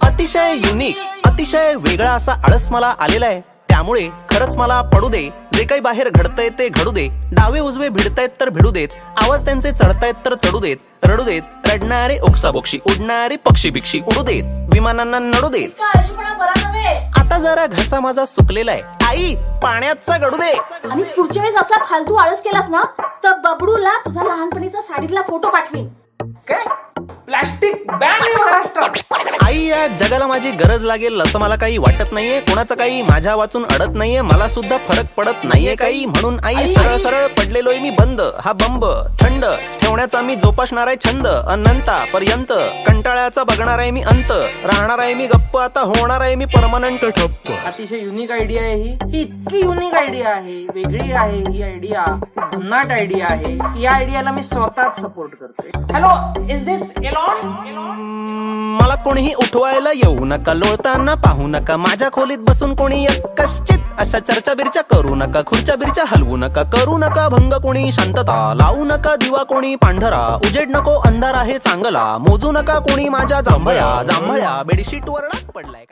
अतिशय युनिक, अतिशय वेगळा असा आळस मला आलेला आहे. त्यामुळे खरंच मला पडू दे, जे काही बाहेर घडतंय ते घडू दे. डावे उजवे भिडतायत तर भिडू देत, आवाज त्यांचे चढतायत तर चढू देत. रडू देत रडणारे ओक्साबोक्षी, उडणारे पक्षी भिक्षी उडू देत, विमानांना नडू देत. आता जरा घसा माझा सुकलेला आहे, आई पाण्याचा गडू दे. आणि पुढच्या वेळेस असा फालतू आळस केलास ना तर बबडूला तुझा लहानपणीचा साडीतला फोटो पाठवीन. काय प्लास्टिक बॅन आहे महाराष्ट्रात. आई या जगाला माझी गरज लागेल असं मला काही वाटत नाहीये. कोणाचं काही माझ्या वाचून अडत नाहीये, मला सुद्धा फरक पडत नाहीये काही. म्हणून आई सरळ सरळ पडलेलोय मी बंद. हा बंब थंड ठेवण्याचा मी जोपासणार आहे छंद. अनंतापर्यंत कंटाळ्याचा बघणार आहे मी अंत. राहणार आहे मी गप्प, आता होणार आहे मी परमनंट ठप्प. अतिशय युनिक आयडिया आहे ही इतकी युनिक आयडिया आहे, वेगळी आहे ही आयडिया, भन्नाट आयडिया आहे की या आयडियाला मी स्वतःच सपोर्ट करतोय. Hello, is this Elon? मला कोणीही उठवायला येऊ नका, लोळताना पाहू नका. माझ्या खोलीत बसून कोणी कश्चित अशा चर्चा बिरच्या करू नका. खुर्च्या बिरच्या हलवू नका, करू नका भंग कोणी शांतता. लावू नका दिवा कोणी पांढरा, उजेड नको अंधार आहे चांगला. मोजू नका कोणी माझ्या जांभळ्या जांभळ्या बेडशीट वर पडलाय.